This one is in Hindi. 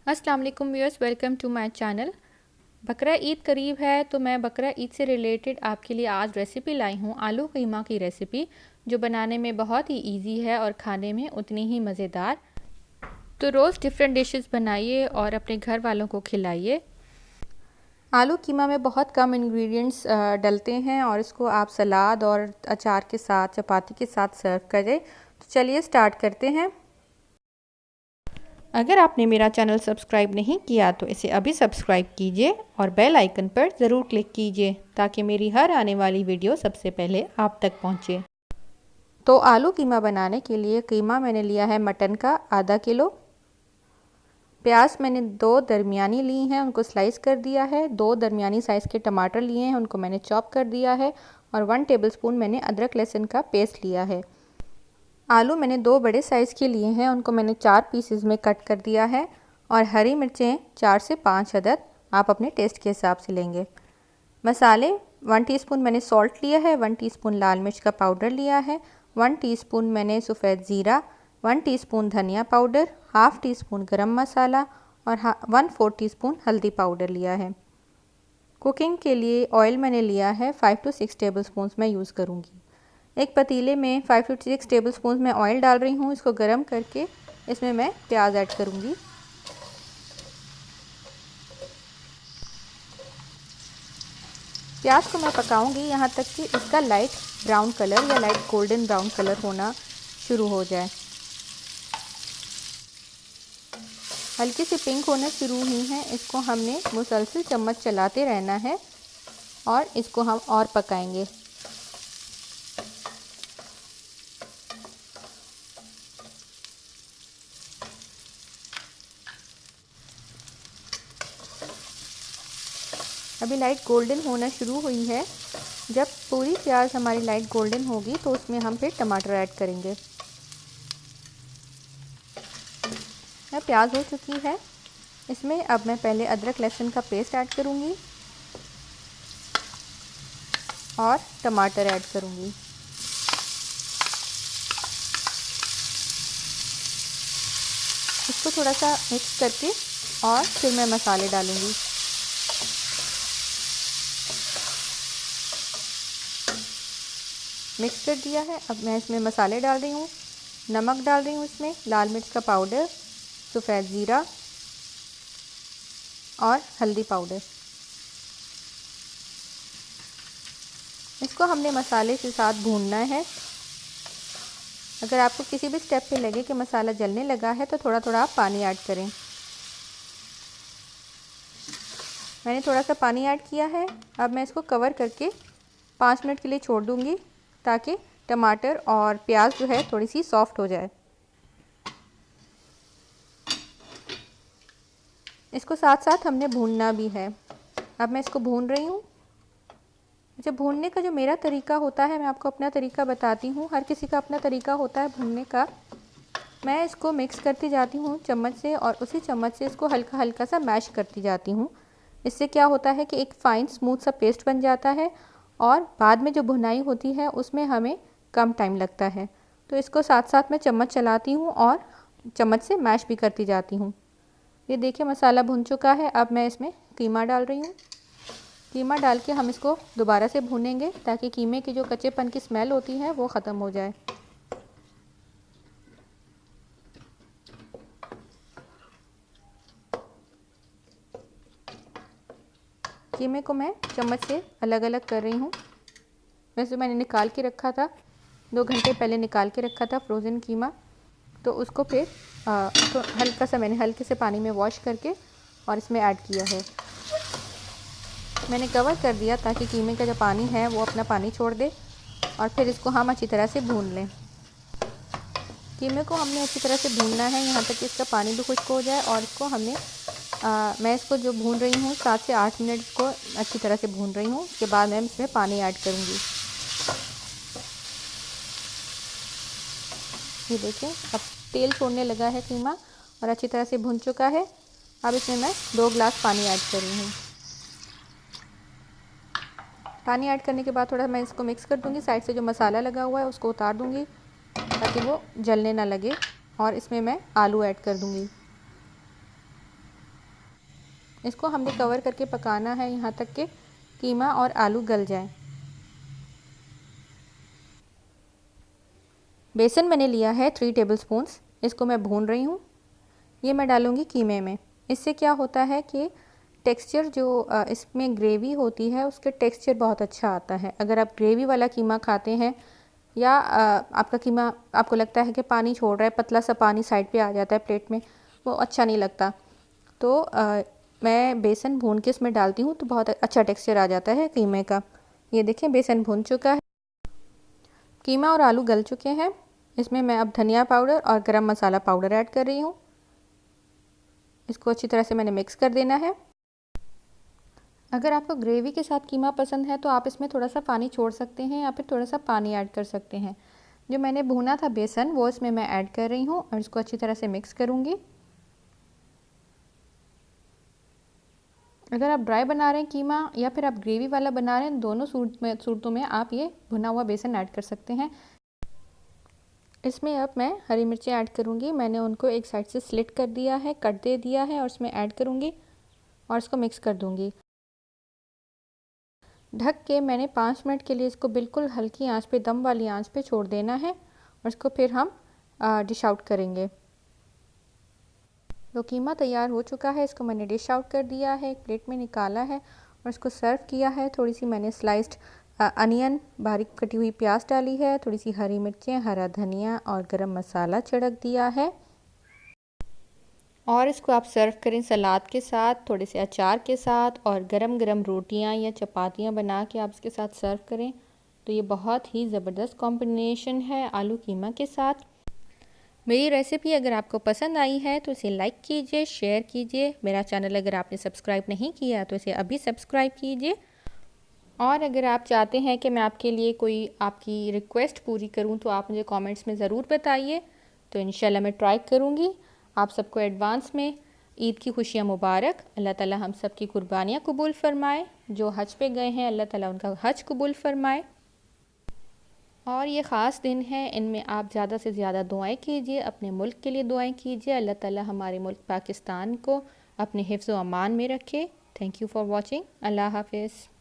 अस्सलाम वालेकुम viewers, welcome to my channel. Bakra Eid करीब है तो मैं बकरा ईद से रिलेटेड आपके लिए आज रेसिपी लाई हूँ, आलू कीमा की रेसिपी, जो बनाने में बहुत ही इजी है और खाने में उतनी ही मज़ेदार। तो रोज़ डिफरेंट डिशेस बनाइए और अपने घर वालों को खिलाइए। आलू कीमा में बहुत कम इंग्रेडिएंट्स डलते हैं और इसको आप सलाद और अचार के साथ, चपाती के साथ सर्व करें। तो चलिए स्टार्ट करते हैं। अगर आपने मेरा चैनल सब्सक्राइब नहीं किया तो इसे अभी सब्सक्राइब कीजिए और बेल आइकन पर ज़रूर क्लिक कीजिए ताकि मेरी हर आने वाली वीडियो सबसे पहले आप तक पहुंचे। तो आलू कीमा बनाने के लिए कीमा मैंने लिया है मटन का आधा किलो। प्याज मैंने 2 दरमियानी ली हैं, उनको स्लाइस कर दिया है। 2 दरमियानी साइज़ के टमाटर लिए हैं, उनको मैंने चॉप कर दिया है। और 1 टेबलस्पून मैंने अदरक लहसुन का पेस्ट लिया है। आलू मैंने 2 बड़े साइज़ के लिए हैं, उनको मैंने 4 पीसेस में कट कर दिया है। और हरी मिर्चें 4 से 5 अदद आप अपने टेस्ट के हिसाब से लेंगे। मसाले 1 टीस्पून मैंने सॉल्ट लिया है, 1 टीस्पून लाल मिर्च का पाउडर लिया है, 1 टीस्पून मैंने सफ़ेद ज़ीरा, 1 टीस्पून धनिया पाउडर, हाफ़ टीस्पून गरम मसाला और 1/4 टीस्पून हल्दी पाउडर लिया है। कुकिंग के लिए ऑयल मैंने लिया है 5 to 6 टेबलस्पून मैं यूज़ करूँगी। एक पतीले में 5 to 6 टेबलस्पून मैं ऑयल डाल रही हूँ। इसको गर्म करके इसमें मैं प्याज ऐड करूँगी। प्याज को मैं पकाऊंगी यहाँ तक कि इसका लाइट ब्राउन कलर या लाइट गोल्डन ब्राउन कलर होना शुरू हो जाए। हल्की सी पिंक होना शुरू हुई है, इसको हमने मुसलसल चम्मच चलाते रहना है और इसको हम और पकाएंगे। अभी लाइट गोल्डन होना शुरू हुई है। जब पूरी प्याज हमारी लाइट गोल्डन होगी तो उसमें हम फिर टमाटर ऐड करेंगे। प्याज हो चुकी है, इसमें अब मैं पहले अदरक लहसुन का पेस्ट ऐड करूँगी और टमाटर ऐड करूँगी। इसको थोड़ा सा मिक्स करके और फिर मैं मसाले डालूँगी। मिक्स कर दिया है, अब मैं इसमें मसाले डाल रही हूँ। नमक डाल रही हूँ, इसमें लाल मिर्च का पाउडर, सफ़ेद ज़ीरा और हल्दी पाउडर। इसको हमने मसाले के साथ भूनना है। अगर आपको किसी भी स्टेप पे लगे कि मसाला जलने लगा है तो थोड़ा थोड़ा आप पानी ऐड करें। मैंने थोड़ा सा पानी ऐड किया है। अब मैं इसको कवर करके 5 मिनट के लिए छोड़ दूँगी ताकि टमाटर और प्याज जो है थोड़ी सी सॉफ्ट हो जाए। इसको साथ साथ हमने भूनना भी है। अब मैं इसको भून रही हूँ। जब भूनने का जो मेरा तरीका होता है, मैं आपको अपना तरीका बताती हूँ। हर किसी का अपना तरीका होता है भूनने का। मैं इसको मिक्स करती जाती हूँ चम्मच से और उसी चम्मच से इसको हल्का हल्का सा मैश करती जाती हूँ। इससे क्या होता है कि एक फ़ाइन स्मूथ सा पेस्ट बन जाता है और बाद में जो भुनाई होती है उसमें हमें कम टाइम लगता है। तो इसको साथ साथ मैं चम्मच चलाती हूँ और चम्मच से मैश भी करती जाती हूँ। ये देखिए मसाला भुन चुका है। अब मैं इसमें कीमा डाल रही हूँ। कीमा डाल के हम इसको दोबारा से भूनेंगे ताकि कीमे की जो कच्चेपन की स्मेल होती है वो ख़त्म हो जाए। कीमे को मैं चम्मच से अलग अलग कर रही हूँ। वैसे मैंने निकाल के रखा था, 2 घंटे पहले निकाल के रखा था फ्रोज़न कीमा। तो उसको फिर तो हल्का सा मैंने हल्के से पानी में वॉश करके और इसमें ऐड किया है। मैंने कवर कर दिया ताकि कीमे का जो पानी है वो अपना पानी छोड़ दे और फिर इसको हम अच्छी तरह से भून लें। कीमे को हमने अच्छी तरह से भूनना है यहाँ तक कि इसका पानी भी खुश्क हो जाए। और इसको हमने मैं इसको जो भून रही हूँ 7 से 8 मिनट को अच्छी तरह से भून रही हूँ। उसके बाद मैं इसमें पानी ऐड करूँगी। ये देखिए अब तेल छोड़ने लगा है कीमा और अच्छी तरह से भुन चुका है। अब इसमें मैं 2 गिलास पानी ऐड कर रही हूँ। पानी ऐड करने के बाद थोड़ा मैं इसको मिक्स कर दूँगी। साइड से जो मसाला लगा हुआ है उसको उतार दूँगी ताकि वो जलने ना लगे। और इसमें मैं आलू ऐड कर दूँगी। इसको हमने कवर करके पकाना है यहाँ तक कि कीमा और आलू गल जाएं। बेसन मैंने लिया है 3 टेबलस्पून्स, इसको मैं भून रही हूँ। ये मैं डालूँगी कीमे में। इससे क्या होता है कि टेक्सचर जो इसमें ग्रेवी होती है उसके टेक्सचर बहुत अच्छा आता है। अगर आप ग्रेवी वाला कीमा खाते हैं या आपका कीमा आपको लगता है कि पानी छोड़ रहा है, पतला सा पानी साइड पे आ जाता है प्लेट में, वो अच्छा नहीं लगता। तो मैं बेसन भून के इसमें डालती हूँ तो बहुत अच्छा टेक्सचर आ जाता है कीमे का। ये देखें बेसन भून चुका है, कीमा और आलू गल चुके हैं। इसमें मैं अब धनिया पाउडर और गरम मसाला पाउडर ऐड कर रही हूँ। इसको अच्छी तरह से मैंने मिक्स कर देना है। अगर आपको ग्रेवी के साथ कीमा पसंद है तो आप इसमें थोड़ा सा पानी छोड़ सकते हैं या फिर थोड़ा सा पानी ऐड कर सकते हैं। जो मैंने भुना था बेसन वो इसमें मैं ऐड कर रही हूँ और इसको अच्छी तरह से मिक्स करूँगी। अगर आप ड्राई बना रहे हैं कीमा या फिर आप ग्रेवी वाला बना रहे हैं, दोनों सूरतों में आप ये भुना हुआ बेसन ऐड कर सकते हैं। इसमें अब मैं हरी मिर्चें ऐड करूँगी। मैंने उनको एक साइड से स्लिट कर दिया है, कट दे दिया है और इसमें ऐड करूँगी और इसको मिक्स कर दूँगी। ढक के मैंने 5 मिनट के लिए इसको बिल्कुल हल्की आंच पे, दम वाली आंच पे छोड़ देना है और इसको फिर हम डिश आउट करेंगे। तो कीमा तैयार हो चुका है, इसको मैंने डिश आउट कर दिया है, एक प्लेट में निकाला है और इसको सर्व किया है। थोड़ी सी मैंने स्लाइस्ड अनियन, बारीक कटी हुई प्याज डाली है, थोड़ी सी हरी मिर्चें, हरा धनिया और गरम मसाला छिड़क दिया है और इसको आप सर्व करें सलाद के साथ, थोड़े से अचार के साथ और गरम गरम रोटियां या चपातियां बना के आप इसके साथ सर्व करें तो ये बहुत ही ज़बरदस्त कॉम्बिनेशन है आलू कीमा के साथ। मेरी रेसिपी अगर आपको पसंद आई है तो इसे लाइक कीजिए, शेयर कीजिए। मेरा चैनल अगर आपने सब्सक्राइब नहीं किया तो इसे अभी सब्सक्राइब कीजिए। और अगर आप चाहते हैं कि मैं आपके लिए कोई आपकी रिक्वेस्ट पूरी करूं तो आप मुझे कमेंट्स में ज़रूर बताइए, तो इंशाल्लाह मैं ट्राई करूंगी। आप सबको एडवांस में ईद की खुशियां मुबारक। अल्लाह ताला हम सब की कुर्बानियाँ कबूल फ़रमाए। जो हज पे गए हैं अल्लाह ताला उनका हज कबूल फ़रमाए। और ये ख़ास दिन है, इनमें आप ज़्यादा से ज़्यादा दुआएं कीजिए, अपने मुल्क के लिए दुआएं कीजिए। अल्लाह ताला हमारे मुल्क पाकिस्तान को अपने हिफ्ज़ व अमान में रखे। Thank you for watching. अल्लाह हाफिज़।